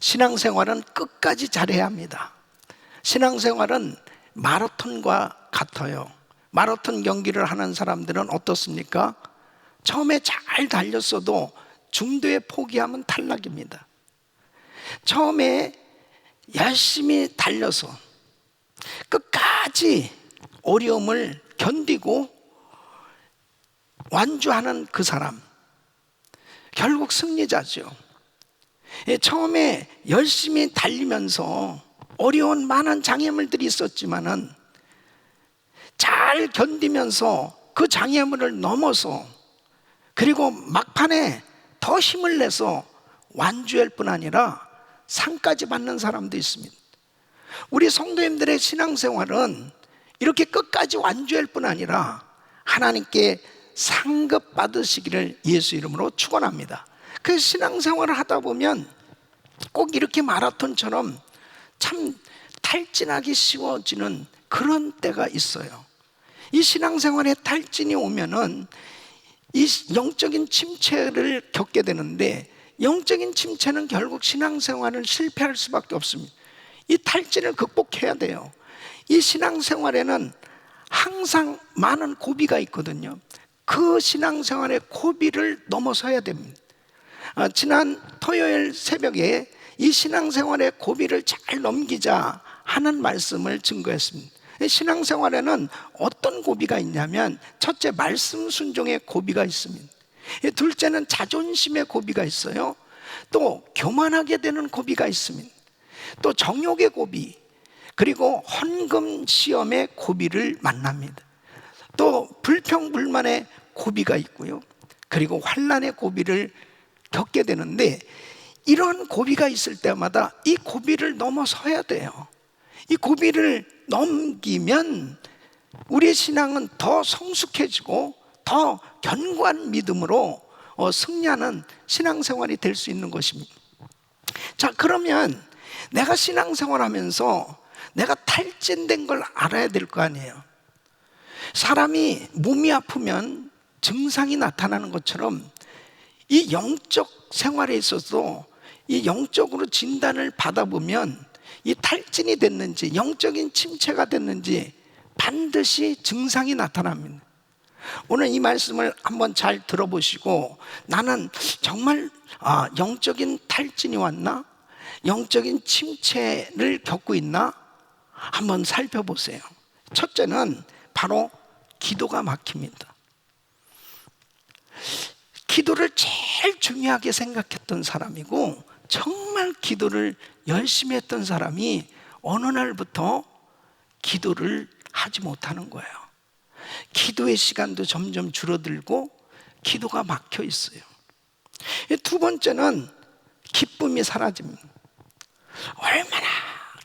신앙생활은 끝까지 잘해야 합니다. 신앙생활은 마라톤과 같아요. 마라톤 경기를 하는 사람들은 어떻습니까? 처음에 잘 달렸어도 중도에 포기하면 탈락입니다. 처음에 열심히 달려서 끝까지 어려움을 견디고 완주하는 그 사람, 결국 승리자죠. 처음에 열심히 달리면서 어려운 많은 장애물들이 있었지만은 잘 견디면서 그 장애물을 넘어서 그리고 막판에 더 힘을 내서 완주할 뿐 아니라 상까지 받는 사람도 있습니다. 우리 성도님들의 신앙생활은 이렇게 끝까지 완주할 뿐 아니라 하나님께 상급 받으시기를 예수 이름으로 축원합니다. 그 신앙생활을 하다 보면 꼭 이렇게 마라톤처럼 참 탈진하기 쉬워지는 그런 때가 있어요. 이 신앙생활에 탈진이 오면은 이 영적인 침체를 겪게 되는데, 영적인 침체는 결국 신앙생활을 실패할 수밖에 없습니다. 이 탈진을 극복해야 돼요. 이 신앙생활에는 항상 많은 고비가 있거든요. 그 신앙생활의 고비를 넘어서야 됩니다. 지난 토요일 새벽에 이 신앙생활의 고비를 잘 넘기자 하는 말씀을 증거했습니다. 신앙생활에는 어떤 고비가 있냐면, 첫째, 말씀 순종의 고비가 있습니다. 둘째는 자존심의 고비가 있어요. 또 교만하게 되는 고비가 있습니다. 또 정욕의 고비, 그리고 헌금 시험의 고비를 만납니다. 또 불평불만의 고비가 있고요. 그리고 환난의 고비를 겪게 되는데, 이런 고비가 있을 때마다 이 고비를 넘어서야 돼요. 이 고비를 넘기면 우리의 신앙은 더 성숙해지고 더 견고한 믿음으로 승리하는 신앙생활이 될 수 있는 것입니다. 자, 그러면 내가 신앙생활하면서 내가 탈진된 걸 알아야 될 거 아니에요. 사람이 몸이 아프면 증상이 나타나는 것처럼 이 영적 생활에 있어서 이 영적으로 진단을 받아보면 이 탈진이 됐는지 영적인 침체가 됐는지 반드시 증상이 나타납니다. 오늘 이 말씀을 한번 잘 들어보시고, 나는 정말 영적인 탈진이 왔나? 영적인 침체를 겪고 있나? 한번 살펴보세요. 첫째는 바로 기도가 막힙니다. 기도를 제일 중요하게 생각했던 사람이고 정말 기도를 열심히 했던 사람이 어느 날부터 기도를 하지 못하는 거예요. 기도의 시간도 점점 줄어들고 기도가 막혀 있어요. 두 번째는 기쁨이 사라집니다. 얼마나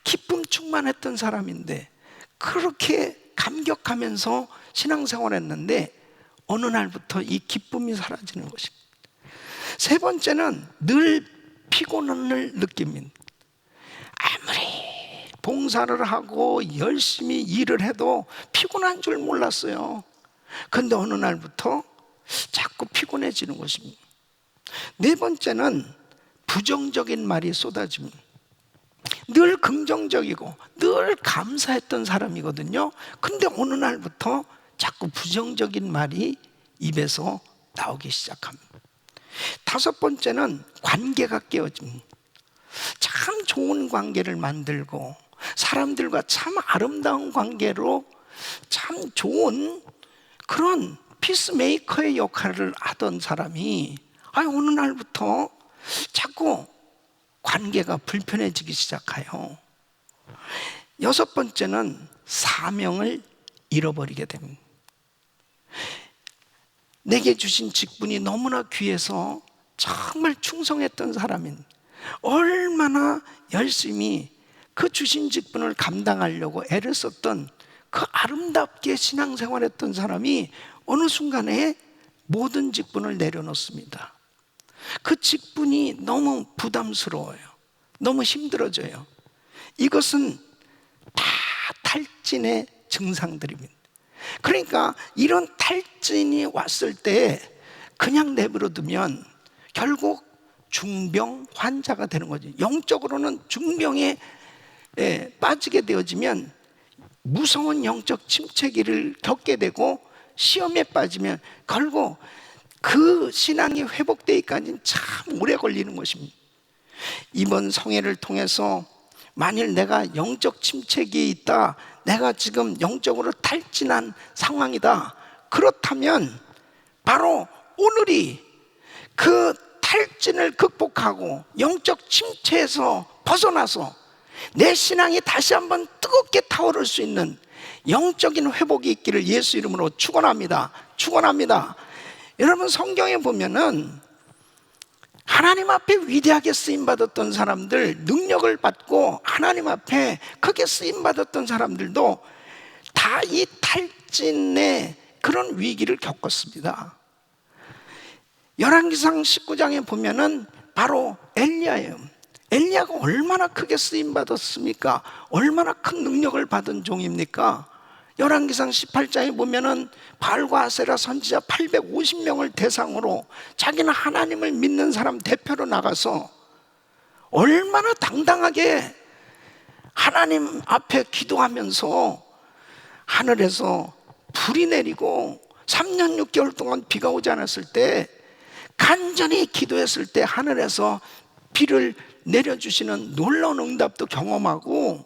기쁨 충만했던 사람인데 그렇게 감격하면서 신앙생활을 했는데 어느 날부터 이 기쁨이 사라지는 것입니다. 세 번째는 늘 피곤함을 느낍니다. 아무리 봉사를 하고 열심히 일을 해도 피곤한 줄 몰랐어요. 그런데 어느 날부터 자꾸 피곤해지는 것입니다. 네 번째는 부정적인 말이 쏟아집니다. 늘 긍정적이고 늘 감사했던 사람이거든요. 근데 어느 날부터 자꾸 부정적인 말이 입에서 나오기 시작합니다. 다섯 번째는 관계가 깨어집니다. 참 좋은 관계를 만들고 사람들과 참 아름다운 관계로 참 좋은 그런 피스메이커의 역할을 하던 사람이 어느 날부터 자꾸 관계가 불편해지기 시작해요. 여섯 번째는 사명을 잃어버리게 됩니다. 내게 주신 직분이 너무나 귀해서 정말 충성했던 사람인, 얼마나 열심히 그 주신 직분을 감당하려고 애를 썼던 그 아름답게 신앙생활했던 사람이 어느 순간에 모든 직분을 내려놓습니다. 그 직분이 너무 부담스러워요. 너무 힘들어져요. 이것은 다 탈진의 증상들입니다. 그러니까 이런 탈진이 왔을 때 그냥 내버려 두면 결국 중병 환자가 되는 거지. 영적으로는 중병에 빠지게 되어지면 무서운 영적 침체기를 겪게 되고, 시험에 빠지면 결국 그 신앙이 회복되기까지는 참 오래 걸리는 것입니다. 이번 성회를 통해서 만일 내가 영적 침체기에 있다, 내가 지금 영적으로 탈진한 상황이다, 그렇다면 바로 오늘이 그 탈진을 극복하고 영적 침체에서 벗어나서 내 신앙이 다시 한번 뜨겁게 타오를 수 있는 영적인 회복이 있기를 예수 이름으로 축원합니다. 축원합니다. 여러분, 성경에 보면은 하나님 앞에 위대하게 쓰임받았던 사람들, 능력을 받고 하나님 앞에 크게 쓰임받았던 사람들도 다 이 탈진의 그런 위기를 겪었습니다. 열왕기상 19장에 보면은 바로 엘리야예요. 엘리야가 얼마나 크게 쓰임받았습니까? 얼마나 큰 능력을 받은 종입니까? 열왕기상 18장에 보면은 바알과 아세라 선지자 850명을 대상으로 자기는 하나님을 믿는 사람 대표로 나가서 얼마나 당당하게 하나님 앞에 기도하면서 하늘에서 불이 내리고 3년 6개월 동안 비가 오지 않았을 때 간절히 기도했을 때 하늘에서 비를 내려주시는 놀라운 응답도 경험하고,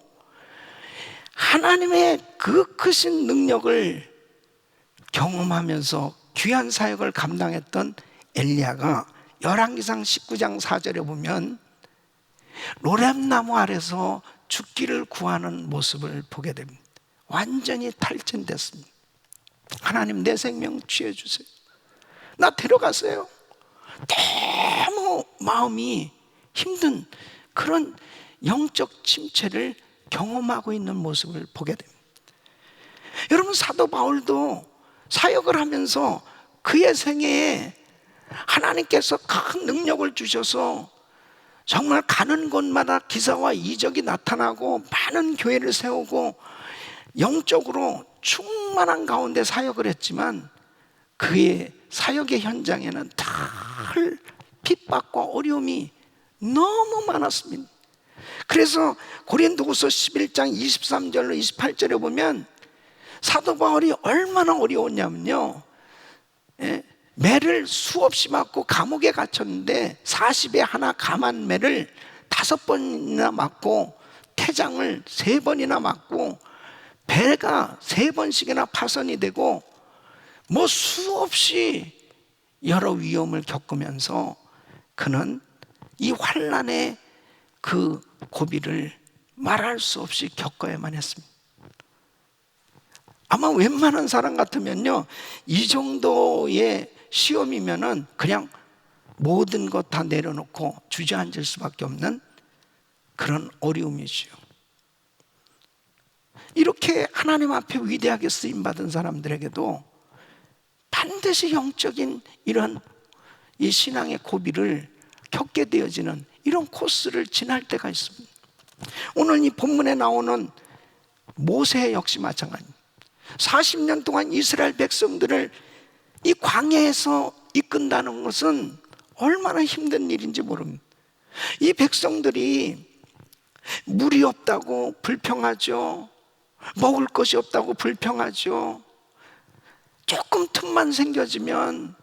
하나님의 그 크신 능력을 경험하면서 귀한 사역을 감당했던 엘리야가 열왕기상 19장 4절에 보면 로렙나무 아래서 죽기를 구하는 모습을 보게 됩니다. 완전히 탈진됐습니다. 하나님, 내 생명 취해주세요. 나 데려가세요. 너무 마음이 힘든 그런 영적 침체를 경험하고 있는 모습을 보게 됩니다. 여러분, 사도 바울도 사역을 하면서 그의 생애에 하나님께서 큰 능력을 주셔서 정말 가는 곳마다 기사와 이적이 나타나고 많은 교회를 세우고 영적으로 충만한 가운데 사역을 했지만 그의 사역의 현장에는 늘 핍박과 어려움이 너무 많았습니다. 그래서 고린도후서 11장 23절로 28절에 보면 사도 바울이 얼마나 어려웠냐면요, 매를 수없이 맞고 감옥에 갇혔는데 40에 하나 감한 매를 5번이나 맞고 태장을 3번이나 맞고 배가 3번씩이나 파손이 되고 뭐 수없이 여러 위험을 겪으면서 그는 이 환난의 그 고비를 말할 수 없이 겪어야만 했습니다. 아마 웬만한 사람 같으면요, 이 정도의 시험이면은 그냥 모든 것 다 내려놓고 주저앉을 수밖에 없는 그런 어려움이죠. 이렇게 하나님 앞에 위대하게 쓰임받은 사람들에게도 반드시 영적인 이런 이 신앙의 고비를 겪게 되어지는 이런 코스를 지날 때가 있습니다. 오늘 이 본문에 나오는 모세 역시 마찬가지입니다. 40년 동안 이스라엘 백성들을 이 광야에서 이끈다는 것은 얼마나 힘든 일인지 모릅니다. 이 백성들이 물이 없다고 불평하죠. 먹을 것이 없다고 불평하죠. 조금 틈만 생겨지면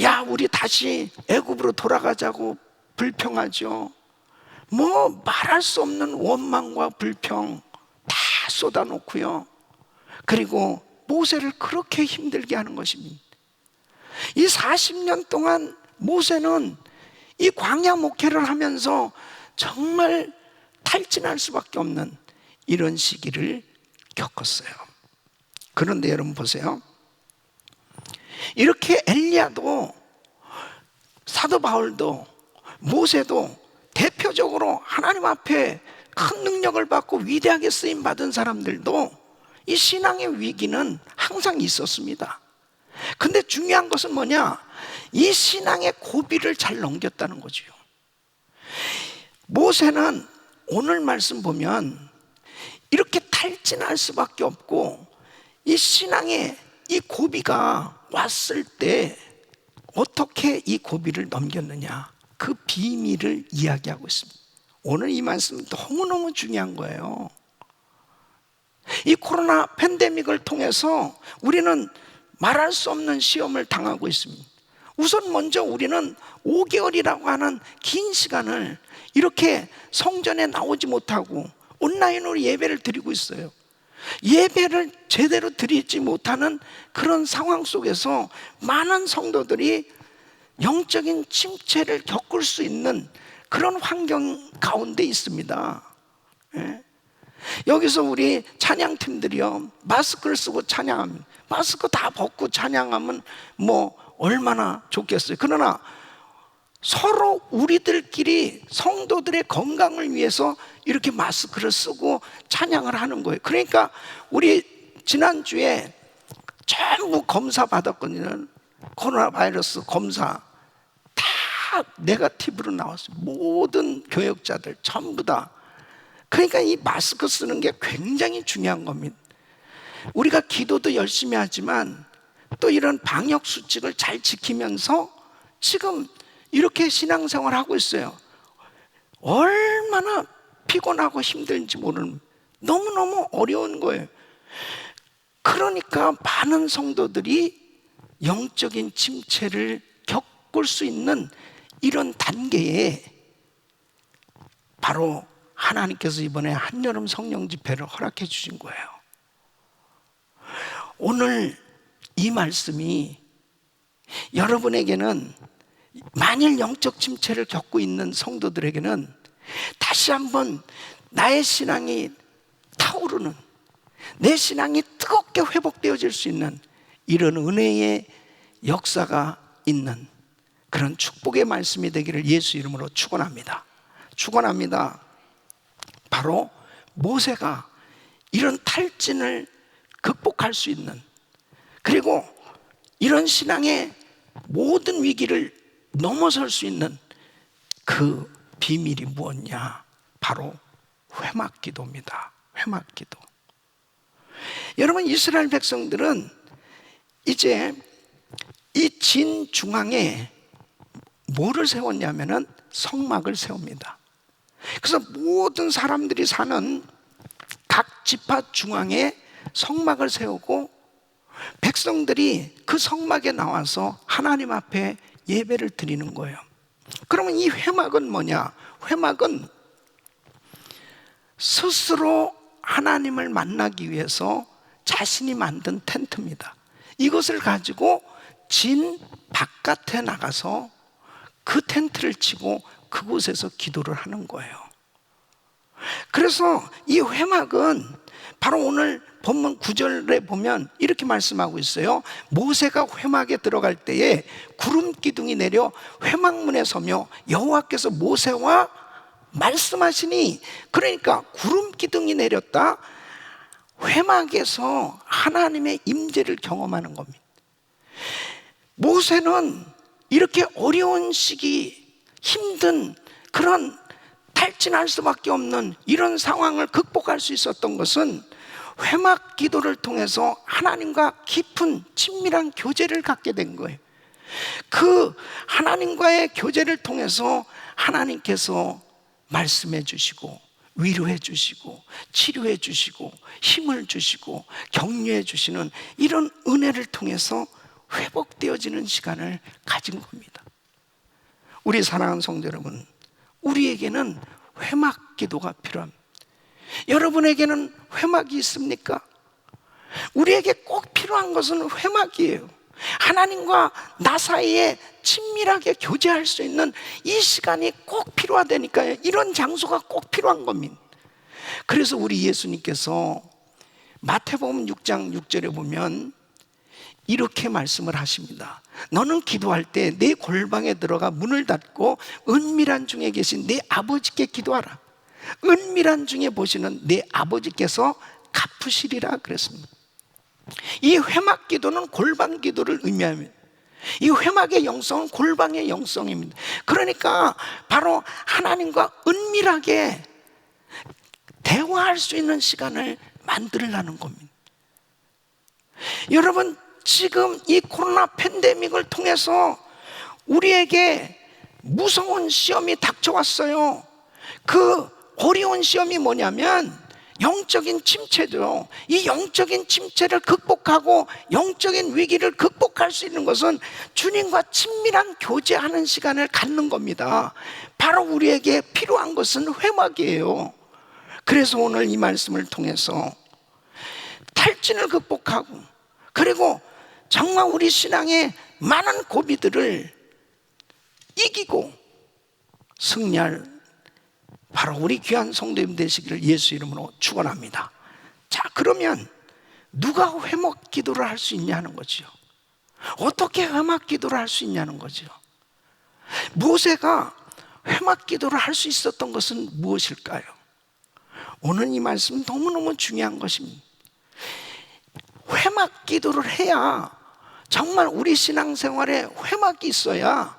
야, 우리 다시 애굽으로 돌아가자고 불평하죠. 뭐 말할 수 없는 원망과 불평 다 쏟아놓고요. 그리고 모세를 그렇게 힘들게 하는 것입니다. 이 40년 동안 모세는 이 광야 목회를 하면서 정말 탈진할 수밖에 없는 이런 시기를 겪었어요. 그런데 여러분 보세요. 이렇게 엘리야도 사도 바울도 모세도 대표적으로 하나님 앞에 큰 능력을 받고 위대하게 쓰임받은 사람들도 이 신앙의 위기는 항상 있었습니다. 근데 중요한 것은 뭐냐? 이 신앙의 고비를 잘 넘겼다는 거죠. 모세는 오늘 말씀 보면 이렇게 탈진할 수밖에 없고 이 신앙의 이 고비가 왔을 때 어떻게 이 고비를 넘겼느냐? 그 비밀을 이야기하고 있습니다. 오늘 이 말씀은 너무너무 중요한 거예요. 이 코로나 팬데믹을 통해서 우리는 말할 수 없는 시험을 당하고 있습니다. 우선 먼저 우리는 5개월이라고 하는 긴 시간을 이렇게 성전에 나오지 못하고 온라인으로 예배를 드리고 있어요. 예배를 제대로 드리지 못하는 그런 상황 속에서 많은 성도들이 영적인 침체를 겪을 수 있는 그런 환경 가운데 있습니다. 예. 여기서 우리 찬양팀들이요, 마스크를 쓰고 찬양합니다. 마스크 다 벗고 찬양하면 뭐 얼마나 좋겠어요. 그러나 서로 우리들끼리 성도들의 건강을 위해서 이렇게 마스크를 쓰고 찬양을 하는 거예요. 그러니까 우리 지난주에 전부 검사 받았거든요. 코로나 바이러스 검사 다 네거티브로 나왔어요. 모든 교역자들 전부 다. 그러니까 이 마스크 쓰는 게 굉장히 중요한 겁니다. 우리가 기도도 열심히 하지만 또 이런 방역 수칙을 잘 지키면서 지금 이렇게 신앙생활을 하고 있어요. 얼마나 피곤하고 힘든지 모르는, 너무너무 어려운 거예요. 그러니까 많은 성도들이 영적인 침체를 겪을 수 있는 이런 단계에 바로 하나님께서 이번에 한여름 성령 집회를 허락해 주신 거예요. 오늘 이 말씀이 여러분에게는, 만일 영적 침체를 겪고 있는 성도들에게는 다시 한번 나의 신앙이 타오르는, 내 신앙이 뜨겁게 회복되어질 수 있는 이런 은혜의 역사가 있는 그런 축복의 말씀이 되기를 예수 이름으로 축원합니다. 축원합니다. 바로 모세가 이런 탈진을 극복할 수 있는, 그리고 이런 신앙의 모든 위기를 넘어설 수 있는 그 비밀이 무엇냐? 바로 회막기도입니다. 회막기도. 여러분, 이스라엘 백성들은 이제 이 진 중앙에 뭐를 세웠냐면은 성막을 세웁니다. 그래서 모든 사람들이 사는 각 지파 중앙에 성막을 세우고 백성들이 그 성막에 나와서 하나님 앞에 예배를 드리는 거예요. 그러면 이 회막은 뭐냐? 회막은 스스로 하나님을 만나기 위해서 자신이 만든 텐트입니다. 이것을 가지고 진 바깥에 나가서 그 텐트를 치고 그곳에서 기도를 하는 거예요. 그래서 이 회막은 바로 오늘 본문 9절에 보면 이렇게 말씀하고 있어요. 모세가 회막에 들어갈 때에 구름 기둥이 내려 회막문에 서며 여호와께서 모세와 말씀하시니, 그러니까 구름 기둥이 내렸다. 회막에서 하나님의 임재를 경험하는 겁니다. 모세는 이렇게 어려운 시기, 힘든 그런 탈진할 수밖에 없는 이런 상황을 극복할 수 있었던 것은 회막 기도를 통해서 하나님과 깊은 친밀한 교제를 갖게 된 거예요. 그 하나님과의 교제를 통해서 하나님께서 말씀해 주시고 위로해 주시고 치료해 주시고 힘을 주시고 격려해 주시는 이런 은혜를 통해서 회복되어지는 시간을 가진 겁니다. 우리 사랑하는 성도 여러분, 우리에게는 회막 기도가 필요합니다. 여러분에게는 회막이 있습니까? 우리에게 꼭 필요한 것은 회막이에요. 하나님과 나 사이에 친밀하게 교제할 수 있는 이 시간이 꼭 필요하다니까요. 이런 장소가 꼭 필요한 겁니다. 그래서 우리 예수님께서 마태복음 6장 6절에 보면 이렇게 말씀을 하십니다. 너는 기도할 때 내 골방에 들어가 문을 닫고 은밀한 중에 계신 내 아버지께 기도하라. 은밀한 중에 보시는 내 아버지께서 갚으시리라 그랬습니다. 이 회막 기도는 골방 기도를 의미합니다. 이 회막의 영성은 골방의 영성입니다. 그러니까 바로 하나님과 은밀하게 대화할 수 있는 시간을 만들려는 겁니다. 여러분, 지금 이 코로나 팬데믹을 통해서 우리에게 무서운 시험이 닥쳐왔어요. 그 어려운 시험이 뭐냐면 영적인 침체죠. 이 영적인 침체를 극복하고 영적인 위기를 극복할 수 있는 것은 주님과 친밀한 교제하는 시간을 갖는 겁니다. 바로 우리에게 필요한 것은 회막이에요. 그래서 오늘 이 말씀을 통해서 탈진을 극복하고, 그리고 정말 우리 신앙의 많은 고비들을 이기고 승리할 바로 우리 귀한 성도님 되시기를 예수 이름으로 축원합니다. 자, 그러면 누가 회막 기도를 할 수 있냐는 거죠. 어떻게 회막 기도를 할 수 있냐는 거죠. 모세가 회막 기도를 할 수 있었던 것은 무엇일까요? 오늘 이 말씀은 너무너무 중요한 것입니다. 회막 기도를 해야, 정말 우리 신앙생활에 회막이 있어야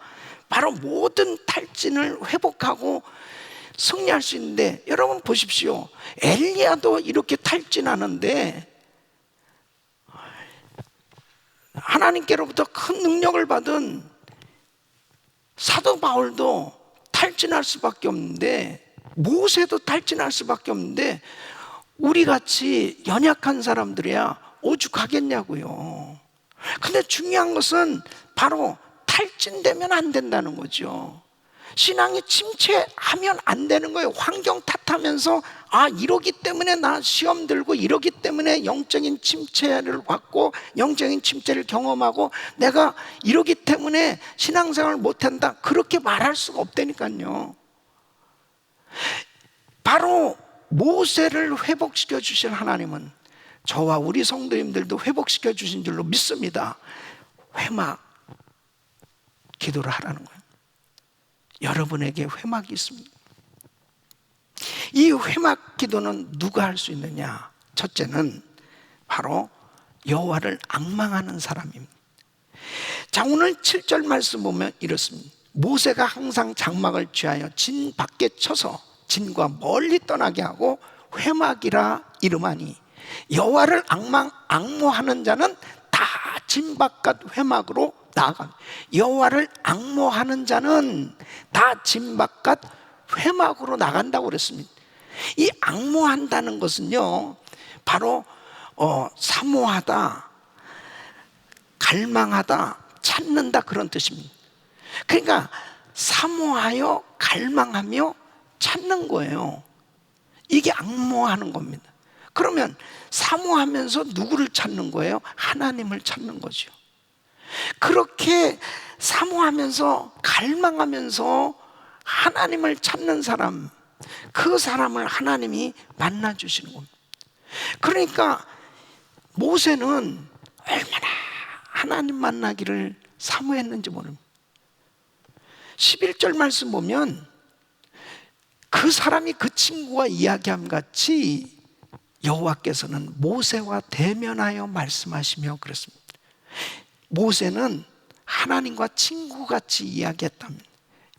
바로 모든 탈진을 회복하고 승리할 수 있는데, 여러분 보십시오. 엘리야도 이렇게 탈진하는데 하나님께로부터 큰 능력을 받은 사도 바울도 탈진할 수밖에 없는데, 모세도 탈진할 수밖에 없는데, 우리같이 연약한 사람들이야 오죽하겠냐고요. 근데 중요한 것은 바로 탈진되면 안 된다는 거죠. 신앙이 침체하면 안 되는 거예요. 환경 탓하면서 이러기 때문에 나 시험 들고, 이러기 때문에 영적인 침체를 받고 영적인 침체를 경험하고, 내가 이러기 때문에 신앙생활을 못한다, 그렇게 말할 수가 없다니까요. 바로 모세를 회복시켜 주신 하나님은 저와 우리 성도님들도 회복시켜 주신 줄로 믿습니다. 회막 기도를 하라는 거예요. 여러분에게 회막이 있습니다. 이 회막 기도는 누가 할 수 있느냐? 첫째는 바로 여호와를 앙망하는 사람입니다. 자, 오늘 7절 말씀 보면 이렇습니다. 모세가 항상 장막을 취하여 진 밖에 쳐서 진과 멀리 떠나게 하고 회막이라 이름하니, 여호와를 앙모하는 자는 다 진 바깥 회막으로 나아갑니다. 여호와를 앙모하는 자는 다 진 바깥 회막으로 나간다고 그랬습니다. 이 앙모한다는 것은요, 바로 사모하다, 갈망하다, 찾는다, 그런 뜻입니다. 그러니까 사모하여 갈망하며 찾는 거예요. 이게 앙모하는 겁니다. 그러면 사모하면서 누구를 찾는 거예요? 하나님을 찾는 거죠. 그렇게 사모하면서 갈망하면서 하나님을 찾는 사람, 그 사람을 하나님이 만나 주시는 겁니다. 그러니까 모세는 얼마나 하나님 만나기를 사모했는지 모릅니다. 11절 말씀 보면 그 사람이 그 친구와 이야기함 같이 여호와께서는 모세와 대면하여 말씀하시며 그랬습니다. 모세는 하나님과 친구같이 이야기했답니다.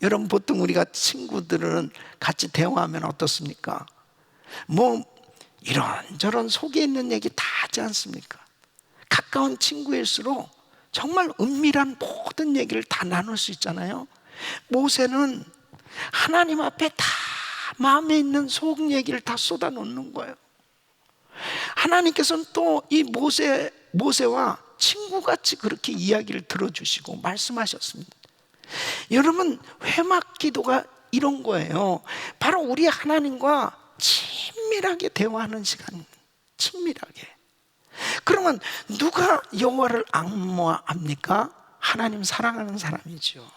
여러분, 보통 우리가 친구들은 같이 대화하면 어떻습니까? 이런저런 속에 있는 얘기 다 하지 않습니까? 가까운 친구일수록 정말 은밀한 모든 얘기를 다 나눌 수 있잖아요. 모세는 하나님 앞에 다 마음에 있는 속 얘기를 다 쏟아놓는 거예요. 하나님께서는 또 이 모세와 친구같이 그렇게 이야기를 들어주시고 말씀하셨습니다. 여러분, 회막 기도가 이런 거예요. 바로 우리 하나님과 친밀하게 대화하는 시간입니다. 친밀하게. 그러면 누가 여호와를 앙모합니까? 하나님 사랑하는 사람이죠.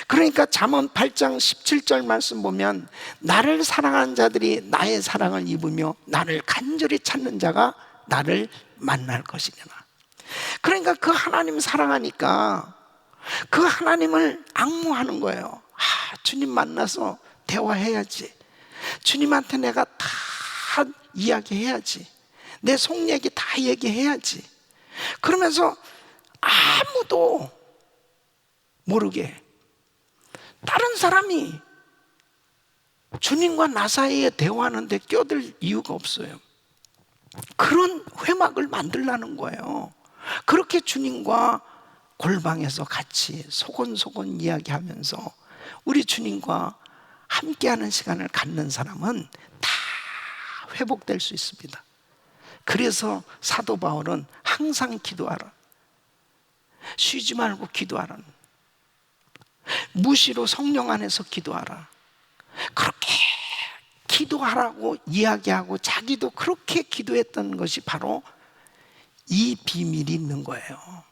그러니까 잠언 8장 17절 말씀 보면, 나를 사랑하는 자들이 나의 사랑을 입으며 나를 간절히 찾는 자가 나를 만날 것이려나. 그러니까 그 하나님 사랑하니까 그 하나님을 앙모하는 거예요. 주님 만나서 대화해야지, 주님한테 내가 다 이야기해야지, 내 속 얘기 다 얘기해야지. 그러면서 아무도 모르게 다른 사람이 주님과 나 사이에 대화하는데 껴들 이유가 없어요. 그런 회막을 만들라는 거예요. 그렇게 주님과 골방에서 같이 소곤소곤 이야기하면서 우리 주님과 함께하는 시간을 갖는 사람은 다 회복될 수 있습니다. 그래서 사도 바울은 항상 기도하라, 쉬지 말고 기도하라, 무시로 성령 안에서 기도하라, 그렇게 기도하라고 이야기하고 자기도 그렇게 기도했던 것이 바로 이 비밀이 있는 거예요.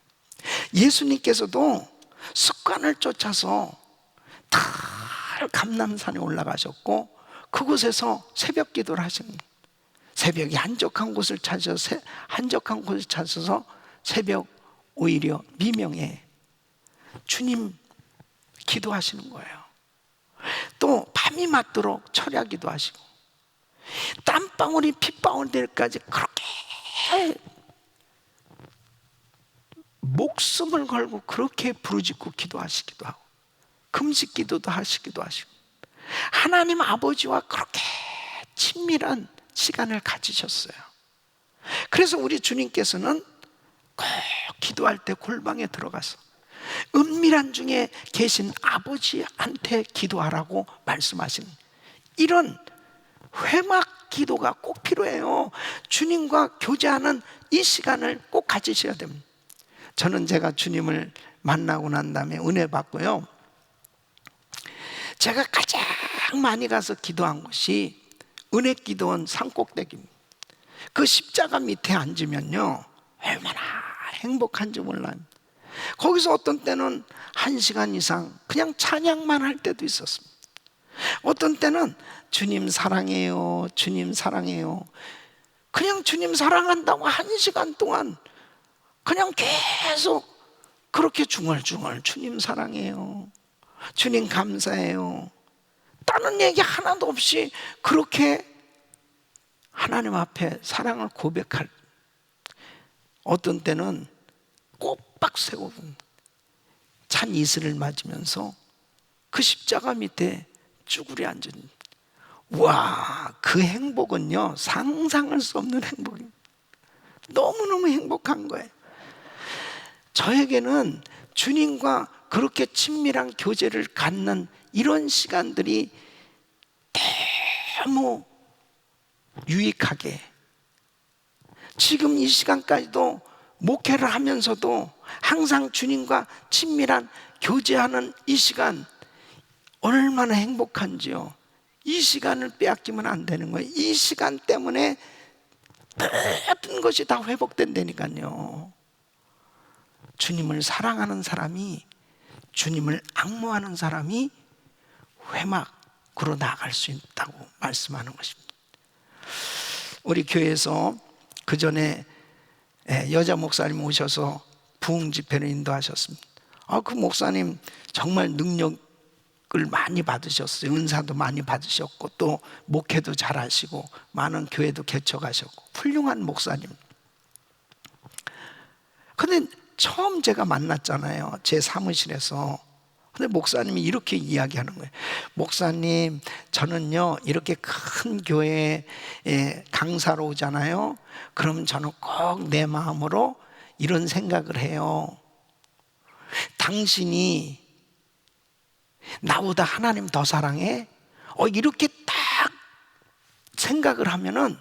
예수님께서도 습관을 쫓아서 다 감람산에 올라가셨고 그곳에서 새벽 기도를 하신 거예요. 새벽에 한적한 곳을 찾아서 새벽 오히려 미명에 주님 기도하시는 거예요. 또 밤이 맞도록 철야기도 하시고 땀방울이 핏방울 될까지 그렇게 목숨을 걸고 그렇게 부르짖고 기도하시기도 하고 금식 기도도 하시기도 하시고 하나님 아버지와 그렇게 친밀한 시간을 가지셨어요. 그래서 우리 주님께서는 꼭 기도할 때 골방에 들어가서 은밀한 중에 계신 아버지한테 기도하라고 말씀하신 이런 회막 기도가 꼭 필요해요. 주님과 교제하는 이 시간을 꼭 가지셔야 됩니다. 저는 제가 주님을 만나고 난 다음에 은혜 받고요, 제가 가장 많이 가서 기도한 곳이 은혜 기도원 산꼭대기입니다. 그 십자가 밑에 앉으면요 얼마나 행복한지 몰라요. 거기서 어떤 때는 1시간 이상 그냥 찬양만 할 때도 있었습니다. 어떤 때는 주님 사랑해요, 주님 사랑해요, 그냥 주님 사랑한다고 1시간 동안 그냥 계속 그렇게 중얼중얼 주님 사랑해요, 주님 감사해요, 다른 얘기 하나도 없이 그렇게 하나님 앞에 사랑을 고백할, 어떤 때는 꼬박 세우고 찬 이슬을 맞으면서 그 십자가 밑에 쭈그려 앉은, 와, 그 행복은요 상상할 수 없는 행복입니다. 너무너무 행복한 거예요. 저에게는 주님과 그렇게 친밀한 교제를 갖는 이런 시간들이 너무 유익하게, 지금 이 시간까지도 목회를 하면서도 항상 주님과 친밀한 교제하는 이 시간 얼마나 행복한지요. 이 시간을 빼앗기면 안 되는 거예요. 이 시간 때문에 모든 것이 다 회복된다니까요. 주님을 사랑하는 사람이, 주님을 앙모하는 사람이 회막으로 나아갈 수 있다고 말씀하는 것입니다. 우리 교회에서 그 전에 여자 목사님 오셔서 부흥 집회를 인도하셨습니다. 그 목사님 정말 능력을 많이 받으셨어요. 은사도 많이 받으셨고 또 목회도 잘하시고 많은 교회도 개척하셨고 훌륭한 목사님. 근데 처음 제가 만났잖아요, 제 사무실에서. 근데 목사님이 이렇게 이야기하는 거예요. 목사님, 저는요 이렇게 큰 교회에 강사로 오잖아요. 그럼 저는 꼭 내 마음으로 이런 생각을 해요. 당신이 나보다 하나님 더 사랑해? 이렇게 딱 생각을 하면은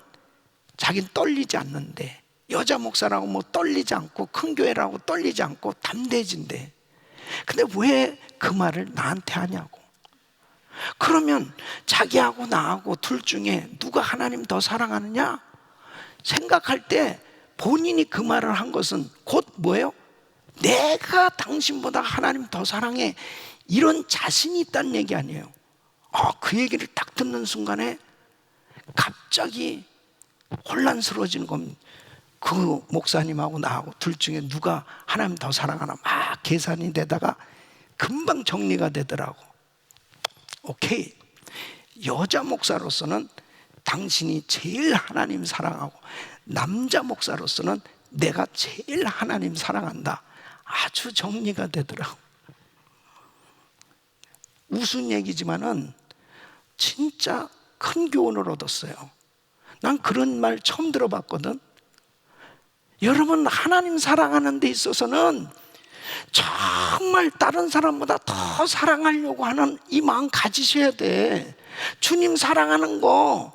자기는 떨리지 않는데, 여자 목사라고 뭐 떨리지 않고 큰 교회라고 떨리지 않고 담대해진대. 근데 왜 그 말을 나한테 하냐고. 그러면 자기하고 나하고 둘 중에 누가 하나님 더 사랑하느냐 생각할 때 본인이 그 말을 한 것은 곧 뭐예요? 내가 당신보다 하나님 더 사랑해, 이런 자신이 있다는 얘기 아니에요. 그 얘기를 딱 듣는 순간에 갑자기 혼란스러워지는 겁니다. 그 목사님하고 나하고 둘 중에 누가 하나님 더 사랑하나 막 계산이 되다가 금방 정리가 되더라고. 오케이, 여자 목사로서는 당신이 제일 하나님 사랑하고 남자 목사로서는 내가 제일 하나님 사랑한다. 아주 정리가 되더라고. 우스운 얘기지만은 진짜 큰 교훈을 얻었어요. 난 그런 말 처음 들어봤거든. 여러분, 하나님 사랑하는 데 있어서는 정말 다른 사람보다 더 사랑하려고 하는 이 마음 가지셔야 돼. 주님 사랑하는 거.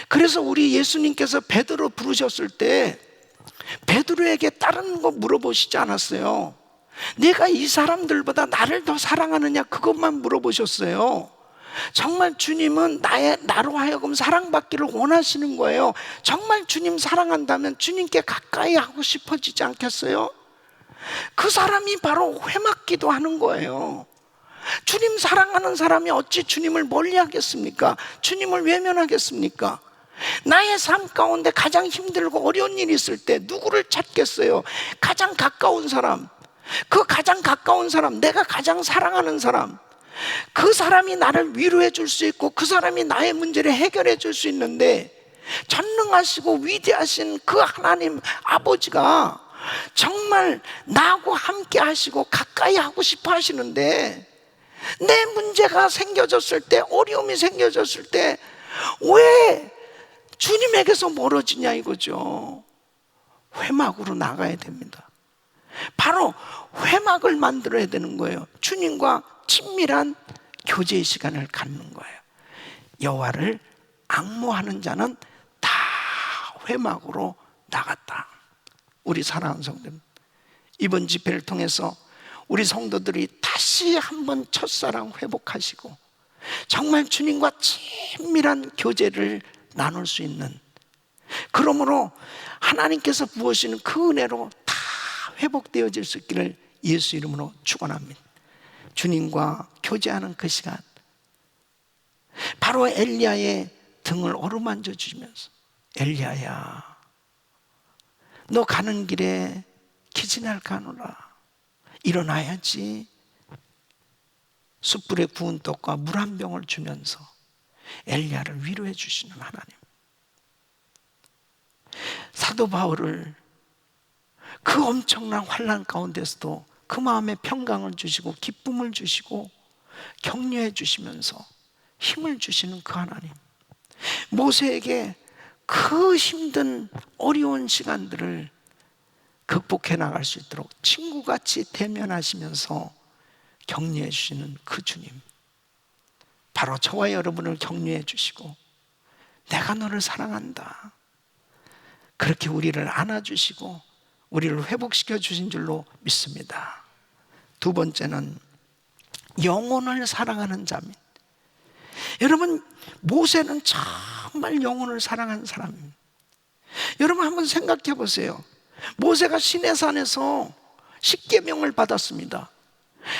그래서 우리 예수님께서 베드로 부르셨을 때 베드로에게 다른 거 물어보시지 않았어요. 내가 이 사람들보다 나를 더 사랑하느냐, 그것만 물어보셨어요. 정말 주님은 나로 하여금 사랑받기를 원하시는 거예요. 정말 주님 사랑한다면 주님께 가까이 하고 싶어지지 않겠어요? 그 사람이 바로 회막기도 하는 거예요. 주님 사랑하는 사람이 어찌 주님을 멀리 하겠습니까? 주님을 외면하겠습니까? 나의 삶 가운데 가장 힘들고 어려운 일이 있을 때 누구를 찾겠어요? 가장 가까운 사람, 그 가장 가까운 사람, 내가 가장 사랑하는 사람, 그 사람이 나를 위로해 줄 수 있고 그 사람이 나의 문제를 해결해 줄 수 있는데, 전능하시고 위대하신 그 하나님 아버지가 정말 나하고 함께 하시고 가까이 하고 싶어 하시는데, 내 문제가 생겨졌을 때, 어려움이 생겨졌을 때 왜 주님에게서 멀어지냐 이거죠. 회막으로 나가야 됩니다. 바로 회막을 만들어야 되는 거예요. 주님과 친밀한 교제의 시간을 갖는 거예요. 여호와를 앙모하는 자는 다 회막으로 나갔다. 우리 사랑하는 성도들, 이번 집회를 통해서 우리 성도들이 다시 한번 첫사랑 회복하시고 정말 주님과 친밀한 교제를 나눌 수 있는, 그러므로 하나님께서 부으시는 그 은혜로 다 회복되어질 수 있기를 예수 이름으로 축원합니다. 주님과 교제하는 그 시간, 바로 엘리야의 등을 어루만져 주시면서, 엘리야야, 너 가는 길에 기진할 가노라, 일어나야지. 숯불에 구운 떡과 물 한 병을 주면서 엘리야를 위로해 주시는 하나님. 사도 바울을 그 엄청난 환난 가운데서도 그 마음에 평강을 주시고 기쁨을 주시고 격려해 주시면서 힘을 주시는 그 하나님, 모세에게 그 힘든 어려운 시간들을 극복해 나갈 수 있도록 친구같이 대면하시면서 격려해 주시는 그 주님, 바로 저와 여러분을 격려해 주시고 내가 너를 사랑한다, 그렇게 우리를 안아주시고 우리를 회복시켜 주신 줄로 믿습니다. 두 번째는 영혼을 사랑하는 자입니다. 여러분, 모세는 정말 영혼을 사랑하는 사람입니다. 여러분 한번 생각해 보세요. 모세가 시내산에서 십계명을 받았습니다.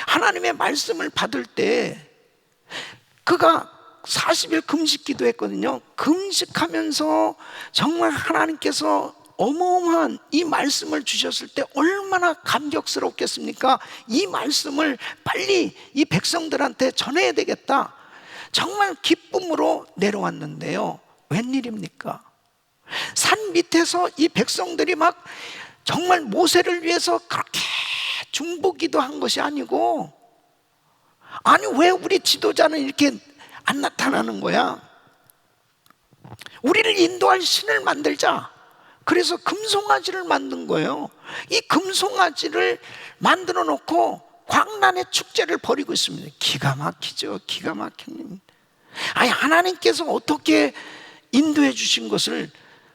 하나님의 말씀을 받을 때 그가 40일 금식기도 했거든요. 금식하면서 정말 하나님께서 어마어마한 이 말씀을 주셨을 때 얼마나 감격스럽겠습니까? 이 말씀을 빨리 이 백성들한테 전해야 되겠다, 정말 기쁨으로 내려왔는데요, 웬일입니까? 산 밑에서 이 백성들이 막 정말 모세를 위해서 그렇게 중보기도 한 것이 아니고, 아니 왜 우리 지도자는 이렇게 안 나타나는 거야? 우리를 인도할 신을 만들자. 그래서 금송아지를 만든 거예요. 이 금송아지를 만들어 놓고 광란의 축제를 벌이고 있습니다. 기가 막히죠. 기가 막힙니다. 아니 하나님께서 어떻게 인도해 주신 것을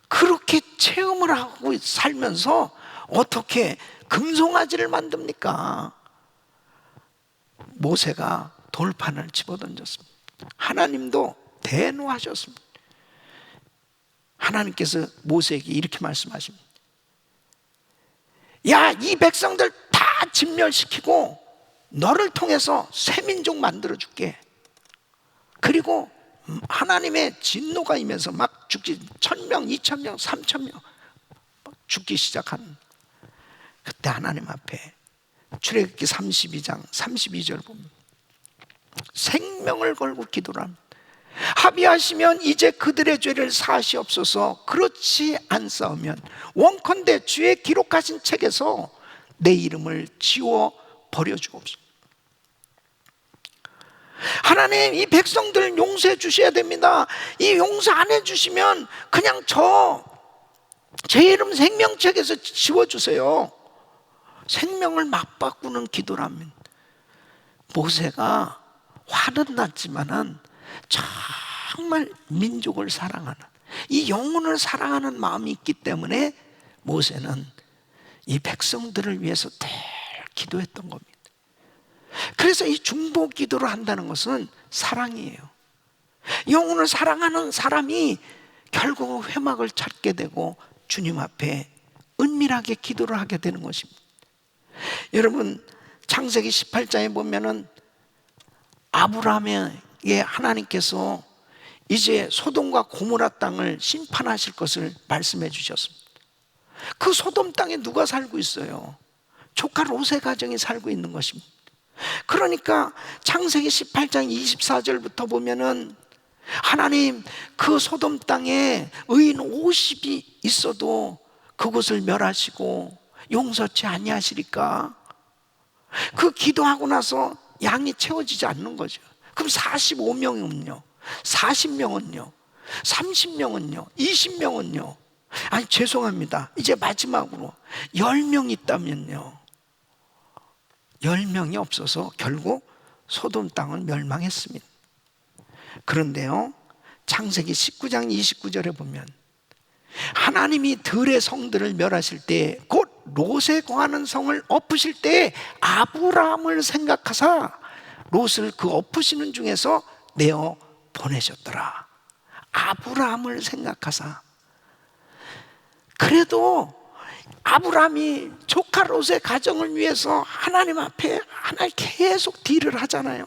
그렇게 체험을 하고 살면서 어떻게 금송아지를 만듭니까? 모세가 돌판을 집어던졌습니다. 하나님도 대노하셨습니다. 하나님께서 모세에게 이렇게 말씀하십니다. 야, 이 백성들 다 진멸시키고 너를 통해서 새 민족 만들어줄게. 그리고 하나님의 진노가 임해서 막 죽기, 1000명, 2000명, 3000명 죽기 시작하는, 그때 하나님 앞에 출애굽기 32장 32절 보면 생명을 걸고 기도를 합니다. 합의하시면 이제 그들의 죄를 사하시옵소서. 그렇지 않사오면 원컨대 주의 기록하신 책에서 내 이름을 지워 버려주옵소서. 하나님, 이 백성들 용서해 주셔야 됩니다. 이 용서 안 해주시면 그냥 제 이름 생명책에서 지워주세요. 생명을 맞바꾸는 기도라면, 모세가 화는 났지만은 정말 민족을 사랑하는, 이 영혼을 사랑하는 마음이 있기 때문에 모세는 이 백성들을 위해서 늘 기도했던 겁니다. 그래서 이 중보 기도를 한다는 것은 사랑이에요. 영혼을 사랑하는 사람이 결국 회막을 찾게 되고 주님 앞에 은밀하게 기도를 하게 되는 것입니다. 여러분, 창세기 18장에 보면은 아브라함에게 하나님께서 이제 소돔과 고모라 땅을 심판하실 것을 말씀해 주셨습니다. 그 소돔 땅에 누가 살고 있어요? 조카 롯의 가정이 살고 있는 것입니다. 그러니까 창세기 18장 24절부터 보면은 하나님, 그 소돔 땅에 의인 50이 있어도 그곳을 멸하시고 용서치 아니하시리까? 그 기도하고 나서 양이 채워지지 않는 거죠. 그럼 45명은요? 40명은요? 30명은요? 20명은요? 아니, 죄송합니다. 이제 마지막으로 10명 있다면요, 10명이 없어서 결국 소돔 땅은 멸망했습니다. 그런데요, 창세기 19장 29절에 보면 하나님이 들의 성들을 멸하실 때, 곧 롯에 거하는 성을 엎으실 때 아브라함을 생각하사 롯을 그 엎으시는 중에서 내어 보내셨더라. 아브라함을 생각하사. 그래도 아브라함이 조카 롯의 가정을 위해서 하나님 앞에 하나님 계속 딜을 하잖아요.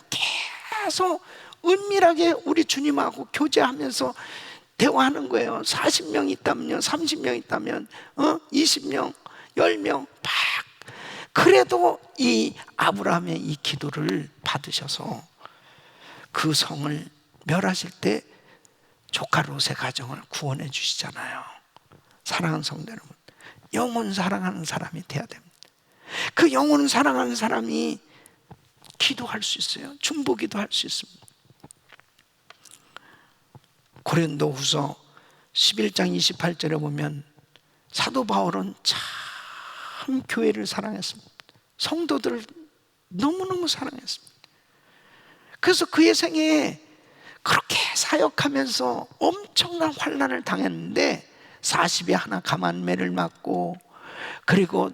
계속 은밀하게 우리 주님하고 교제하면서 대화하는 거예요. 40명 있다면요, 30명 있다면 20명, 10명 막. 그래도 이 아브라함의 이 기도를 받으셔서 그 성을 멸하실 때 조카 롯의 가정을 구원해 주시잖아요. 사랑하는 성도 여러분, 영혼 사랑하는 사람이 돼야 됩니다. 그 영혼 사랑하는 사람이 기도할 수 있어요. 중보기도 할 수 있습니다. 고린도후서 11장 28절에 보면 사도 바울은 참 교회를 사랑했습니다. 성도들을 너무너무 사랑했습니다. 그래서 그의 생애에 그렇게 사역하면서 엄청난 환난을 당했는데 40에 하나 가만매를 맞고, 그리고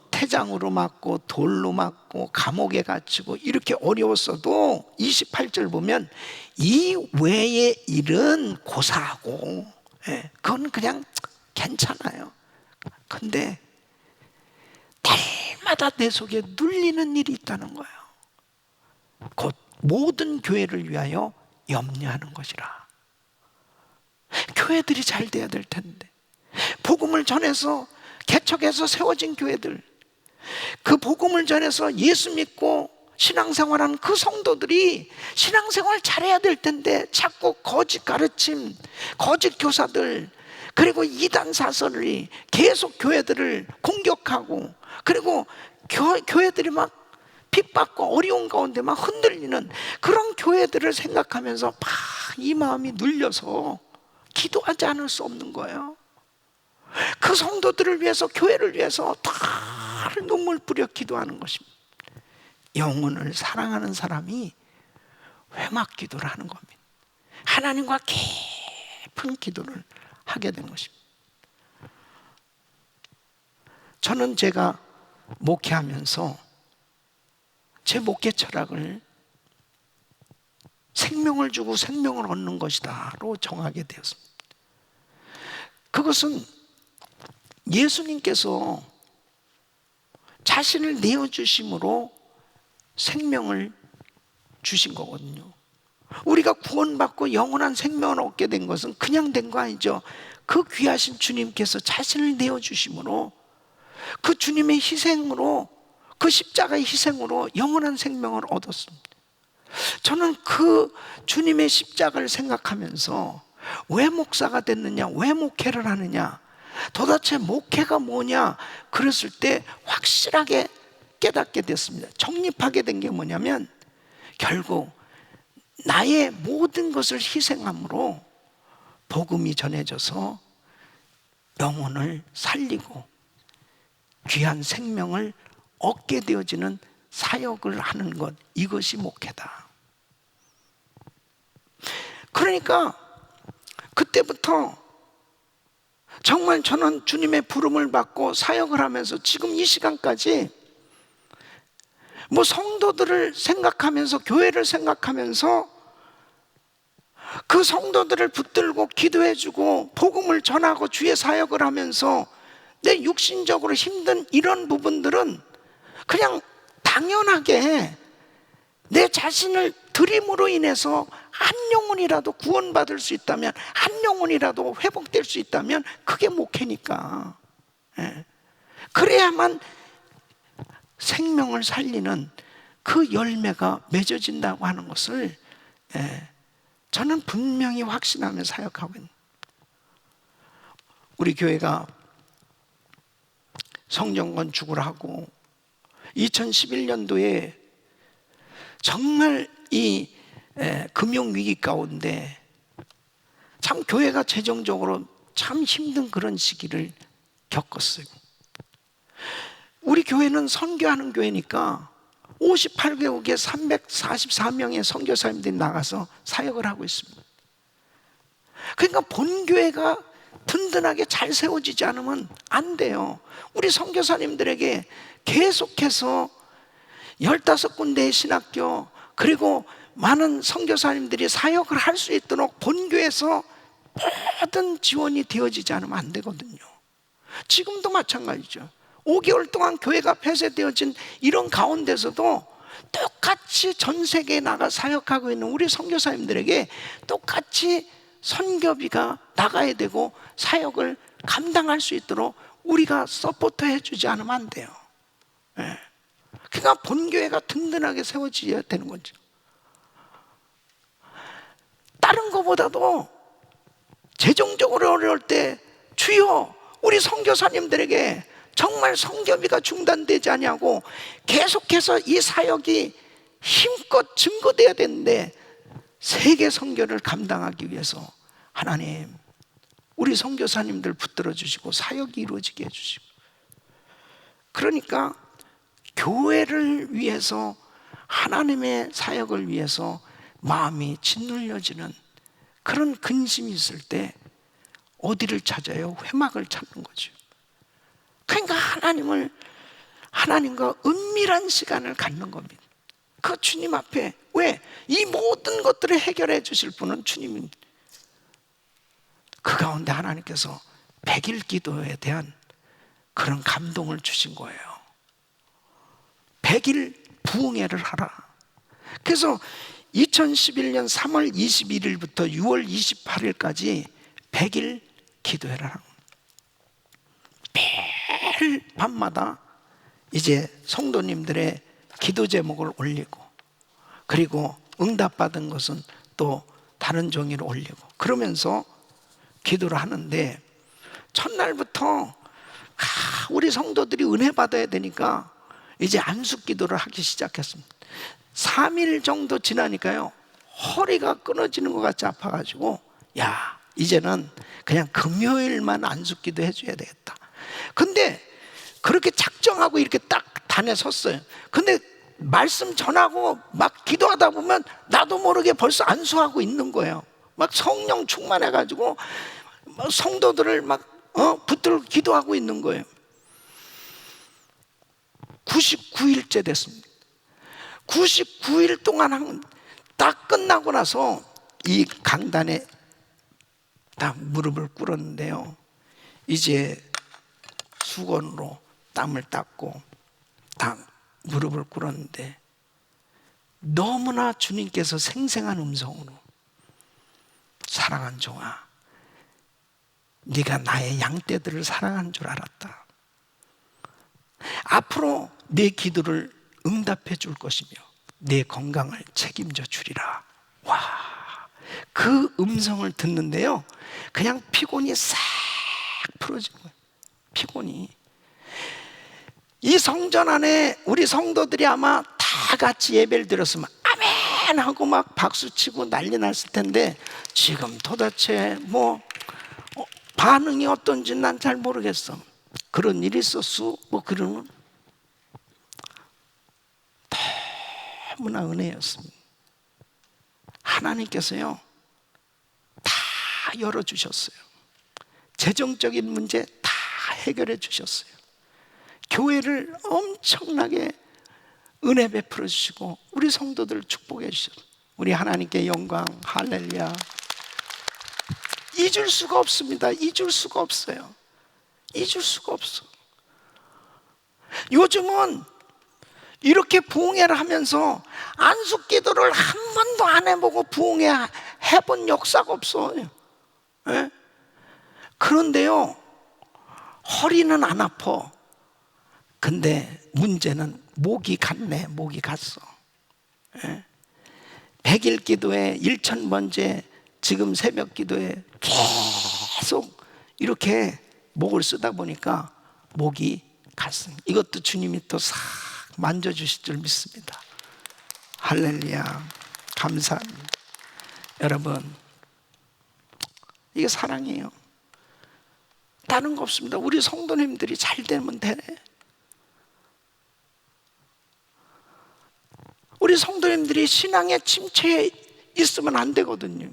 태장으로 맞고 돌로 맞고 감옥에 갇히고 이렇게 어려웠어도 28절 보면 이 외의 일은 고사하고, 그건 그냥 괜찮아요. 근데 날마다 내 속에 눌리는 일이 있다는 거예요. 곧 모든 교회를 위하여 염려하는 것이라. 교회들이 잘 돼야 될 텐데, 복음을 전해서 개척해서 세워진 교회들, 그 복음을 전해서 예수 믿고 신앙생활하는 그 성도들이 신앙생활 잘해야 될 텐데 자꾸 거짓 가르침, 거짓 교사들, 그리고 이단 사설이 계속 교회들을 공격하고, 그리고 교회들이 막 핍받고 어려운 가운데 막 흔들리는 그런 교회들을 생각하면서 막 이 마음이 눌려서 기도하지 않을 수 없는 거예요. 그 성도들을 위해서, 교회를 위해서 다 눈물 뿌려 기도하는 것입니다. 영혼을 사랑하는 사람이 회막 기도를 하는 겁니다. 하나님과 깊은 기도를 하게 된 것입니다. 저는 제가 목회하면서 제 목회 철학을 생명을 주고 생명을 얻는 것이다로 정하게 되었습니다. 그것은 예수님께서 자신을 내어주심으로 생명을 주신 거거든요. 우리가 구원받고 영원한 생명을 얻게 된 것은 그냥 된 거 아니죠. 그 귀하신 주님께서 자신을 내어주심으로, 그 주님의 희생으로, 그 십자가의 희생으로 영원한 생명을 얻었습니다. 저는 그 주님의 십자가를 생각하면서 왜 목사가 됐느냐, 왜 목회를 하느냐, 도대체 목회가 뭐냐, 그랬을 때 확실하게 깨닫게 됐습니다. 정립하게 된 게 뭐냐면, 결국 나의 모든 것을 희생함으로 복음이 전해져서 영혼을 살리고 귀한 생명을 얻게 되어지는 사역을 하는 것, 이것이 목회다. 그러니까 그때부터 정말 저는 주님의 부름을 받고 사역을 하면서 지금 이 시간까지 뭐 성도들을 생각하면서, 교회를 생각하면서 그 성도들을 붙들고 기도해주고 복음을 전하고 주의 사역을 하면서 내 육신적으로 힘든 이런 부분들은 그냥 당연하게 내 자신을 드림으로 인해서 한 영혼이라도 구원받을 수 있다면, 한 영혼이라도 회복될 수 있다면 그게 목회니까. 그래야만 생명을 살리는 그 열매가 맺어진다고 하는 것을 저는 분명히 확신하며 사역하고 있는. 우리 교회가 성전 건축을 하고 2011년도에 정말 이 금융위기 가운데 참 교회가 재정적으로 참 힘든 그런 시기를 겪었어요. 우리 교회는 선교하는 교회니까 58개국에 344명의 선교사님들이 나가서 사역을 하고 있습니다. 그러니까 본교회가 든든하게 잘 세워지지 않으면 안 돼요. 우리 선교사님들에게 계속해서 15군데의 신학교, 그리고 많은 선교사님들이 사역을 할 수 있도록 본교에서 모든 지원이 되어지지 않으면 안 되거든요. 지금도 마찬가지죠. 5개월 동안 교회가 폐쇄되어진 이런 가운데서도 똑같이 전 세계에 나가 사역하고 있는 우리 선교사님들에게 똑같이 선교비가 나가야 되고 사역을 감당할 수 있도록 우리가 서포트 해주지 않으면 안 돼요. 그러니까 본교회가 든든하게 세워져야 되는 거죠. 다른 것보다도 재정적으로 어려울 때 주여 우리 선교사님들에게 정말 선교비가 중단되지 아니하고 계속해서 이 사역이 힘껏 증거돼야 되는데 세계 선교를 감당하기 위해서 하나님 우리 선교사님들 붙들어 주시고 사역이 이루어지게 해주시고, 그러니까 교회를 위해서, 하나님의 사역을 위해서 마음이 짓눌려지는 그런 근심이 있을 때 어디를 찾아요? 회막을 찾는 거죠. 그러니까 하나님과 은밀한 시간을 갖는 겁니다. 그 주님 앞에. 왜? 이 모든 것들을 해결해 주실 분은 주님입니다. 그 가운데 하나님께서 100일 기도에 대한 그런 감동을 주신 거예요. 100일 부흥회를 하라. 그래서 2011년 3월 21일부터 6월 28일까지 100일 기도회를 하는 겁니다. 매일 밤마다 이제 성도님들의 기도 제목을 올리고, 그리고 응답받은 것은 또 다른 종이로 올리고, 그러면서 기도를 하는데 첫날부터 우리 성도들이 은혜 받아야 되니까 이제 안식 기도를 하기 시작했습니다. 3일 정도 지나니까요 허리가 끊어지는 것 같이 아파가지고 야 이제는 그냥 금요일만 안식 기도 해줘야 되겠다. 근데 그렇게 작정하고 이렇게 딱 단에 섰어요. 근데 말씀 전하고 막 기도하다 보면 나도 모르게 벌써 안수하고 있는 거예요. 막 성령 충만해가지고 막 성도들을 막 붙들고 기도하고 있는 거예요. 99일째 됐습니다. 99일 동안 딱 끝나고 나서 이 강단에 딱 무릎을 꿇었는데요, 이제 수건으로 땀을 닦고 딱 무릎을 꿇었는데 너무나 주님께서 생생한 음성으로 사랑한 종아, 네가 나의 양떼들을 사랑한 줄 알았다. 앞으로 내 기도를 응답해 줄 것이며 내 건강을 책임져 주리라. 와, 그 음성을 듣는데요 그냥 피곤이 싹 풀어진 거예요. 피곤이. 이 성전 안에 우리 성도들이 아마 다 같이 예배를 드렸으면 아멘 하고 막 박수치고 난리 났을 텐데 지금 도대체 뭐 반응이 어떤지 난 잘 모르겠어. 그런 일이 있었어? 뭐 그러면 너무나 은혜였습니다. 하나님께서요 다 열어주셨어요. 재정적인 문제 다 해결해 주셨어요. 교회를 엄청나게 은혜 베풀어 주시고 우리 성도들 축복해 주셨어요. 우리 하나님께 영광, 할렐루야. 잊을 수가 없습니다. 잊을 수가 없어요. 잊을 수가 없어. 요즘은 이렇게 부흥회를 하면서 안식기도를 한 번도 안 해보고 부흥회 해본 역사가 없어요. 네? 그런데요 허리는 안 아파. 근데 문제는 목이 갔네. 목이 갔어. 100일 기도에 1000번째 지금 새벽 기도에 계속 이렇게 목을 쓰다 보니까 목이 갔습니다. 이것도 주님이 또 싹 만져주실 줄 믿습니다. 할렐루야. 감사합니다. 여러분 이게 사랑이에요. 다른 거 없습니다. 우리 성도님들이 잘 되면 되네. 우리 성도님들이 신앙의 침체에 있으면 안 되거든요.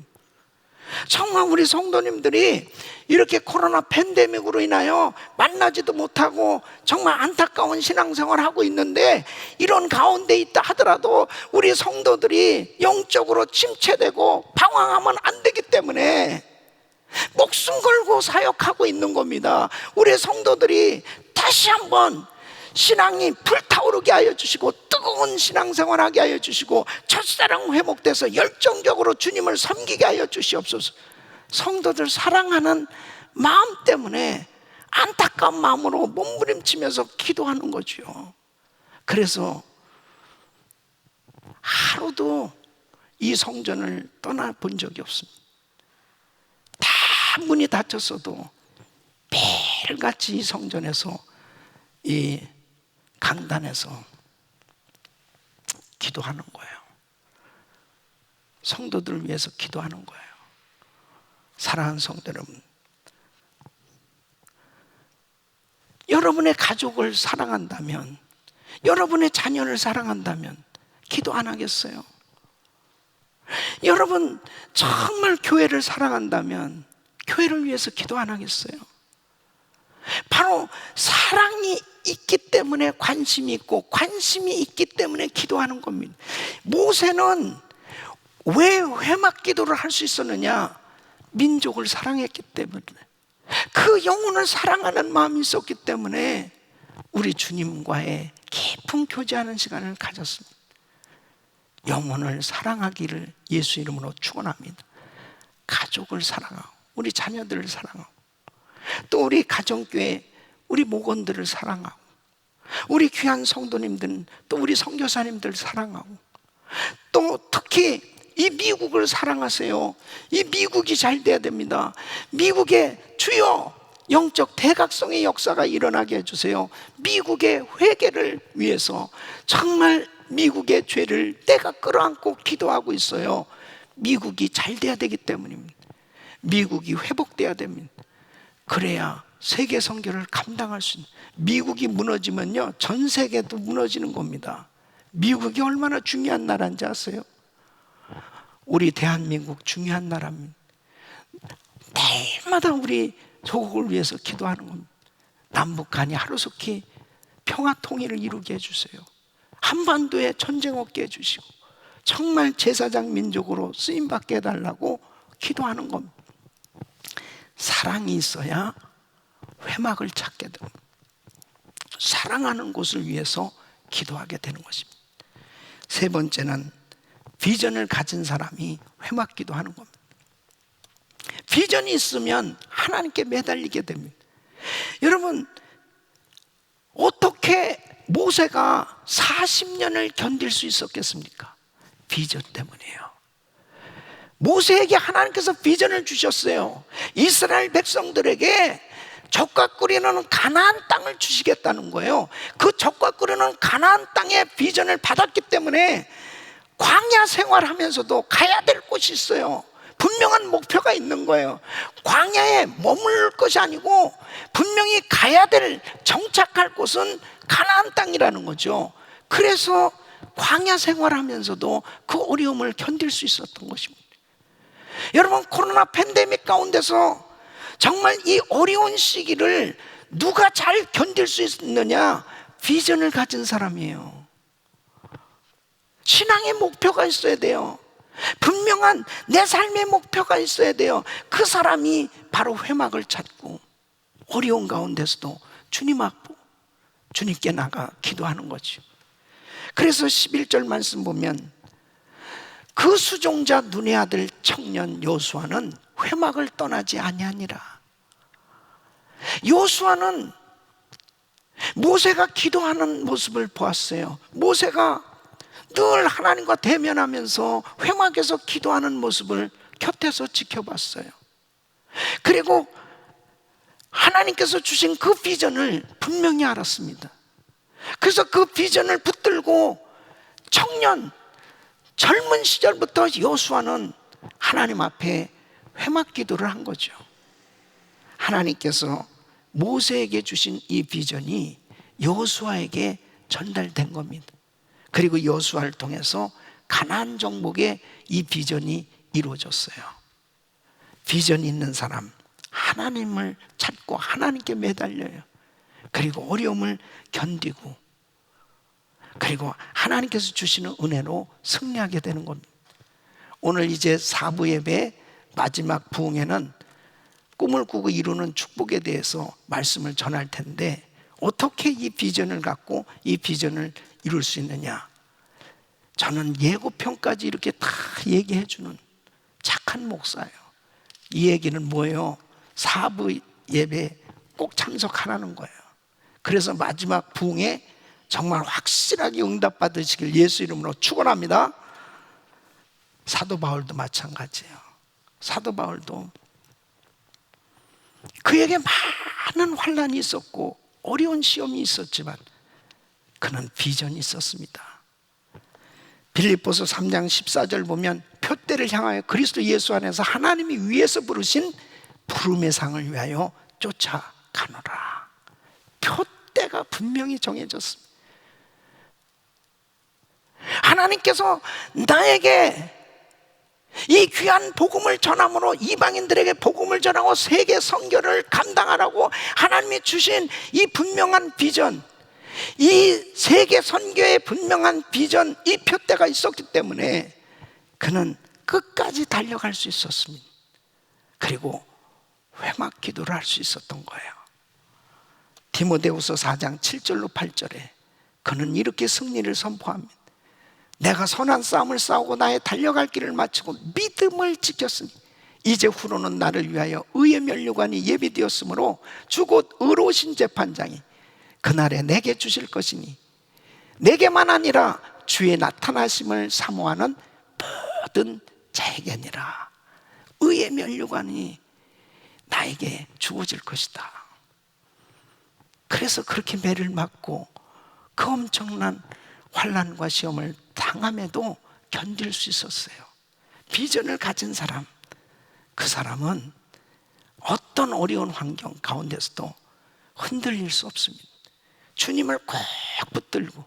정말 우리 성도님들이 이렇게 코로나 팬데믹으로 인하여 만나지도 못하고 정말 안타까운 신앙생활을 하고 있는데 이런 가운데 있다 하더라도 우리 성도들이 영적으로 침체되고 방황하면 안 되기 때문에 목숨 걸고 사역하고 있는 겁니다. 우리 성도들이 다시 한번 신앙이 불타오르게 하여 주시고 뜨거운 신앙생활 하게 하여 주시고 첫사랑 회복돼서 열정적으로 주님을 섬기게 하여 주시옵소서. 성도들 사랑하는 마음 때문에 안타까운 마음으로 몸부림치면서 기도하는 거죠. 그래서 하루도 이 성전을 떠나본 적이 없습니다. 다 문이 닫혔어도 매일같이 이 성전에서 이 강단에서 기도하는 거예요. 성도들을 위해서 기도하는 거예요. 사랑하는 성도 여러분, 여러분의 가족을 사랑한다면, 여러분의 자녀를 사랑한다면 기도 안 하겠어요? 여러분 정말 교회를 사랑한다면 교회를 위해서 기도 안 하겠어요? 바로 사랑이 있기 때문에 관심이 있고 관심이 있기 때문에 기도하는 겁니다. 모세는 왜 회막 기도를 할 수 있었느냐? 민족을 사랑했기 때문에, 그 영혼을 사랑하는 마음이 있었기 때문에 우리 주님과의 깊은 교제하는 시간을 가졌습니다. 영혼을 사랑하기를 예수 이름으로 축원합니다. 가족을 사랑하고 우리 자녀들을 사랑하고 또 우리 가정교회 우리 목원들을 사랑하고 우리 귀한 성도님들 또 우리 선교사님들 사랑하고 또 특히 이 미국을 사랑하세요. 이 미국이 잘 돼야 됩니다. 미국의 주요 영적 대각성의 역사가 일어나게 해주세요. 미국의 회개를 위해서 정말 미국의 죄를 내가 끌어안고 기도하고 있어요. 미국이 잘 돼야 되기 때문입니다. 미국이 회복돼야 됩니다. 그래야 세계 선교를 감당할 수 있는, 미국이 무너지면요 전 세계도 무너지는 겁니다. 미국이 얼마나 중요한 나라인지 아세요? 우리 대한민국 중요한 나라입니다. 매일마다 우리 조국을 위해서 기도하는 겁니다. 남북한이 하루속히 평화 통일을 이루게 해주세요. 한반도에 전쟁 없게 해주시고 정말 제사장 민족으로 쓰임받게 해달라고 기도하는 겁니다. 사랑이 있어야 회막을 찾게 됩니다. 사랑하는 곳을 위해서 기도하게 되는 것입니다. 세 번째는 비전을 가진 사람이 회막 기도하는 겁니다. 비전이 있으면 하나님께 매달리게 됩니다. 여러분 어떻게 모세가 40년을 견딜 수 있었겠습니까? 비전 때문이에요. 모세에게 하나님께서 비전을 주셨어요. 이스라엘 백성들에게 젖과 꿀이는 가나안 땅을 주시겠다는 거예요. 그 젖과 꿀이는 가나안 땅의 비전을 받았기 때문에 광야 생활하면서도 가야 될 곳이 있어요. 분명한 목표가 있는 거예요. 광야에 머물 것이 아니고 분명히 가야 될, 정착할 곳은 가나안 땅이라는 거죠. 그래서 광야 생활하면서도 그 어려움을 견딜 수 있었던 것입니다. 여러분, 코로나 팬데믹 가운데서 정말 이 어려운 시기를 누가 잘 견딜 수 있느냐? 비전을 가진 사람이에요. 신앙의 목표가 있어야 돼요. 분명한 내 삶의 목표가 있어야 돼요. 그 사람이 바로 회막을 찾고 어려운 가운데서도 주님 앞으로, 주님께 나가 기도하는 거죠. 그래서 11절 말씀 보면 그 수종자 눈의 아들 청년 여호수아는 회막을 떠나지 아니하니라. 여호수아는 모세가 기도하는 모습을 보았어요. 모세가 늘 하나님과 대면하면서 회막에서 기도하는 모습을 곁에서 지켜봤어요. 그리고 하나님께서 주신 그 비전을 분명히 알았습니다. 그래서 그 비전을 붙들고 젊은 시절부터 여호수아는 하나님 앞에 회막 기도를 한 거죠. 하나님께서 모세에게 주신 이 비전이 여호수아에게 전달된 겁니다. 그리고 여호수아를 통해서 가나안 정복의 이 비전이 이루어졌어요. 비전이 있는 사람, 하나님을 찾고 하나님께 매달려요. 그리고 어려움을 견디고, 그리고 하나님께서 주시는 은혜로 승리하게 되는 겁니다. 오늘 이제 4부 예배 마지막 부흥회는 꿈을 꾸고 이루는 축복에 대해서 말씀을 전할 텐데, 어떻게 이 비전을 갖고 이 비전을 이룰 수 있느냐? 저는 예고편까지 이렇게 다 얘기해 주는 착한 목사예요. 이 얘기는 뭐예요? 4부 예배 꼭 참석하라는 거예요. 그래서 마지막 부흥에 정말 확실하게 응답받으시길 예수 이름으로 축원합니다. 사도 바울도 마찬가지예요. 사도 바울도 그에게 많은 환난이 있었고 어려운 시험이 있었지만 그는 비전이 있었습니다. 빌립보서 3장 14절 보면 표대를 향하여 그리스도 예수 안에서 하나님이 위에서 부르신 부름의 상을 위하여 쫓아가노라. 표대가 분명히 정해졌습니다. 하나님께서 나에게 이 귀한 복음을 전함으로 이방인들에게 복음을 전하고 세계 선교를 감당하라고 하나님이 주신 이 분명한 비전, 이 세계 선교의 분명한 비전, 이 표대가 있었기 때문에 그는 끝까지 달려갈 수 있었습니다. 그리고 회막 기도를 할 수 있었던 거예요. 디모데후서 4장 7절로 8절에 그는 이렇게 승리를 선포합니다. 내가 선한 싸움을 싸우고 나의 달려갈 길을 마치고 믿음을 지켰으니 이제 후로는 나를 위하여 의의 면류관이 예비되었으므로 주 곧 의로우신 재판장이 그날에 내게 주실 것이니 내게만 아니라 주의 나타나심을 사모하는 모든 자에게니라. 의의 면류관이 나에게 주어질 것이다. 그래서 그렇게 매를 맞고 그 엄청난 환난과 시험을 당함에도 견딜 수 있었어요. 비전을 가진 사람, 그 사람은 어떤 어려운 환경 가운데서도 흔들릴 수 없습니다. 주님을 꼭 붙들고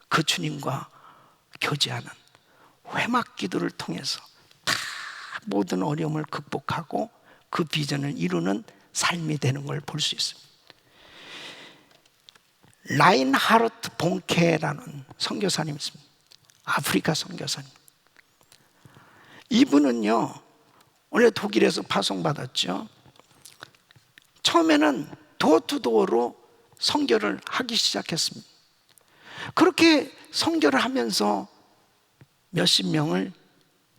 그 주님과 교제하는 회막 기도를 통해서 다 모든 어려움을 극복하고 그 비전을 이루는 삶이 되는 걸 볼 수 있습니다. 라인하르트 본케라는 선교사님이 있습니다. 아프리카 선교사님. 이분은요, 원래 독일에서 파송받았죠. 처음에는 도어투도어로 선교를 하기 시작했습니다. 그렇게 선교를 하면서 몇십 명을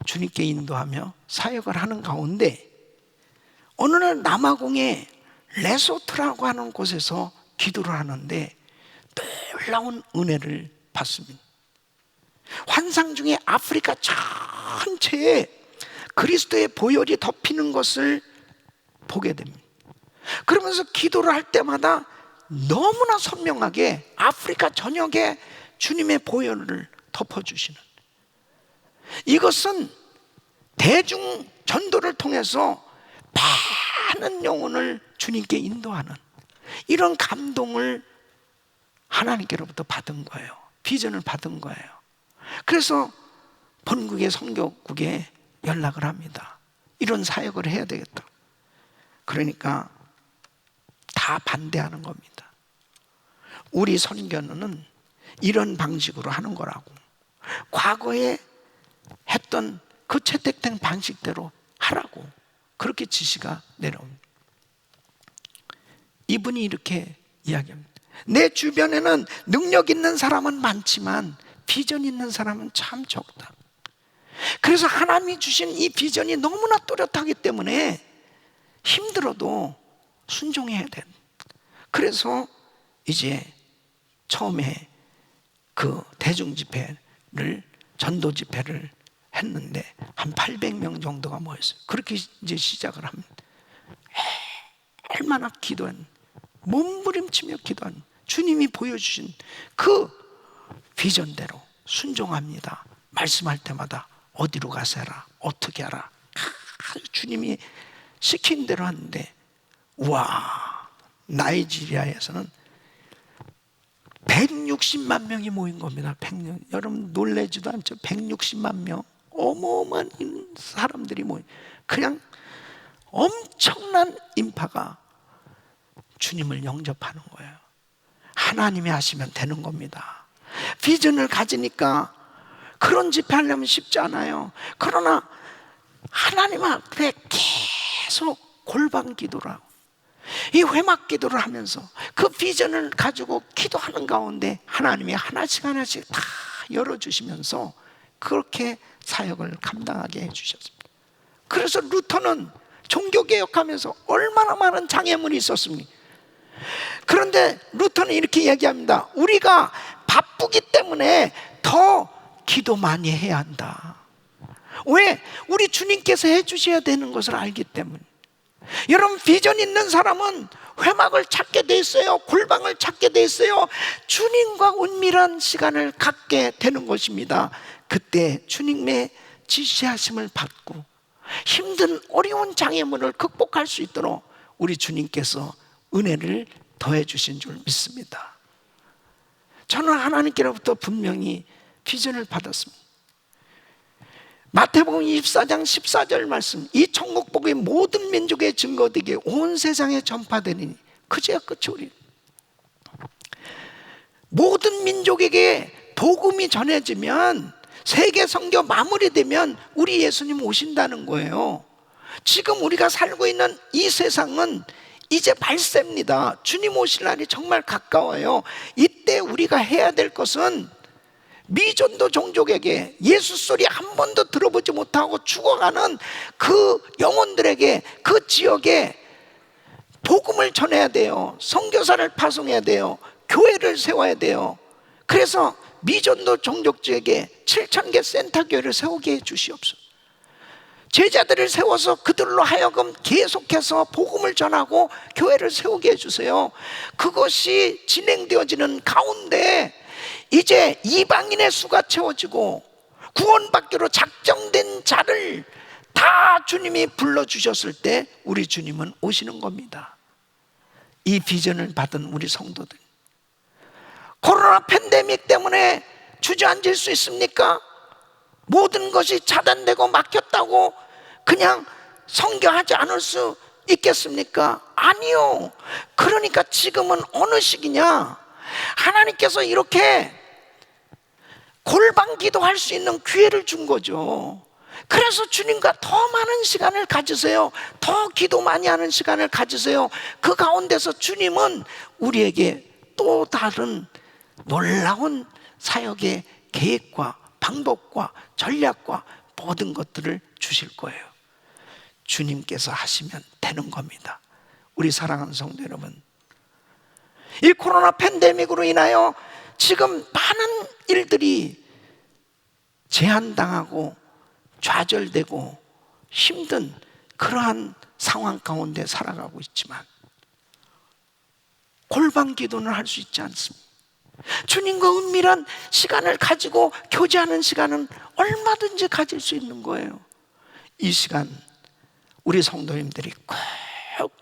주님께 인도하며 사역을 하는 가운데 어느 날 남아공의 레소토라고 하는 곳에서 기도를 하는데 놀라운 은혜를 받습니다. 환상 중에 아프리카 전체에 그리스도의 보혈이 덮이는 것을 보게 됩니다. 그러면서 기도를 할 때마다 너무나 선명하게 아프리카 전역에 주님의 보혈을 덮어주시는, 이것은 대중 전도를 통해서 많은 영혼을 주님께 인도하는 이런 감동을 하나님께로부터 받은 거예요. 비전을 받은 거예요. 그래서 본국의 선교국에 연락을 합니다. 이런 사역을 해야 되겠다. 그러니까 다 반대하는 겁니다. 우리 선교는 이런 방식으로 하는 거라고, 과거에 했던 그 채택된 방식대로 하라고, 그렇게 지시가 내려옵니다. 이분이 이렇게 이야기합니다. 내 주변에는 능력 있는 사람은 많지만 비전 있는 사람은 참 적다. 그래서 하나님이 주신 이 비전이 너무나 뚜렷하기 때문에 힘들어도 순종해야 돼. 그래서 이제 처음에 그 대중 집회를, 전도 집회를 했는데 한 800명 정도가 모였어요. 그렇게 이제 시작을 합니다. 얼마나 기도한, 몸부림치며 기도한, 주님이 보여주신 그 비전대로 순종합니다. 말씀할 때마다 어디로 가세라, 어떻게 하라, 주님이 시킨 대로 하는데, 우와, 나이지리아에서는 160만 명이 모인 겁니다. 100년. 여러분 놀라지도 않죠? 160만 명, 어마어마한 사람들이 모인, 그냥 엄청난 인파가 주님을 영접하는 거예요. 하나님이 하시면 되는 겁니다. 비전을 가지니까 그런 집회하려면 쉽지 않아요. 그러나 하나님 앞에 계속 골방 기도를 하고 이 회막 기도를 하면서 그 비전을 가지고 기도하는 가운데 하나님이 하나씩 하나씩 다 열어주시면서 그렇게 사역을 감당하게 해주셨습니다. 그래서 루터는 종교개혁하면서 얼마나 많은 장애물이 있었습니까? 그런데 루터는 이렇게 이야기합니다. 우리가 바쁘기 때문에 더 기도 많이 해야 한다. 왜? 우리 주님께서 해주셔야 되는 것을 알기 때문에. 여러분, 비전 있는 사람은 회막을 찾게 돼 있어요. 골방을 찾게 돼 있어요. 주님과 은밀한 시간을 갖게 되는 것입니다. 그때 주님의 지시하심을 받고 힘든 어려운 장애물을 극복할 수 있도록 우리 주님께서 은혜를 더해 주신 줄 믿습니다. 저는 하나님께로부터 분명히 비전을 받았습니다. 마태복음 24장 14절 말씀, 이 천국복이 모든 민족의 증거되게 온 세상에 전파되니 그제야 끝이 오리니. 모든 민족에게 복음이 전해지면, 세계 선교 마무리되면 우리 예수님 오신다는 거예요. 지금 우리가 살고 있는 이 세상은 이제 말세입니다. 주님 오실 날이 정말 가까워요. 이때 우리가 해야 될 것은 미전도 종족에게, 예수 소리 한 번도 들어보지 못하고 죽어가는 그 영혼들에게, 그 지역에 복음을 전해야 돼요. 선교사를 파송해야 돼요. 교회를 세워야 돼요. 그래서 미전도 종족지에게 7,000개 센터교회를 세우게 해 주시옵소서. 제자들을 세워서 그들로 하여금 계속해서 복음을 전하고 교회를 세우게 해주세요. 그것이 진행되어지는 가운데 이제 이방인의 수가 채워지고 구원받기로 작정된 자를 다 주님이 불러주셨을 때 우리 주님은 오시는 겁니다. 이 비전을 받은 우리 성도들, 코로나 팬데믹 때문에 주저앉을 수 있습니까? 모든 것이 차단되고 막혔다고 그냥 선교하지 않을 수 있겠습니까? 아니요. 그러니까 지금은 어느 시기냐? 하나님께서 이렇게 골방 기도할 수 있는 기회를 준 거죠. 그래서 주님과 더 많은 시간을 가지세요. 더 기도 많이 하는 시간을 가지세요. 그 가운데서 주님은 우리에게 또 다른 놀라운 사역의 계획과 방법과 전략과 모든 것들을 주실 거예요. 주님께서 하시면 되는 겁니다. 우리 사랑하는 성도 여러분, 이 코로나 팬데믹으로 인하여 지금 많은 일들이 제한당하고 좌절되고 힘든 그러한 상황 가운데 살아가고 있지만 골방 기도는 할 수 있지 않습니다. 주님과 은밀한 시간을 가지고 교제하는 시간은 얼마든지 가질 수 있는 거예요. 이 시간 우리 성도님들이 꼭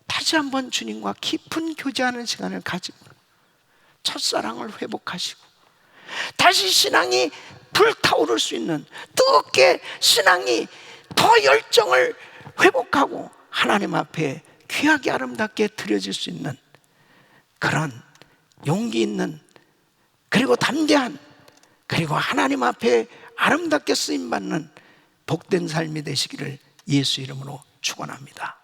다시 한번 주님과 깊은 교제하는 시간을 가지고 첫사랑을 회복하시고 다시 신앙이 불타오를 수 있는, 뜨겁게 신앙이 더 열정을 회복하고 하나님 앞에 귀하게 아름답게 드려질 수 있는 그런 용기 있는, 그리고 담대한, 그리고 하나님 앞에 아름답게 쓰임받는 복된 삶이 되시기를 예수 이름으로 축원합니다.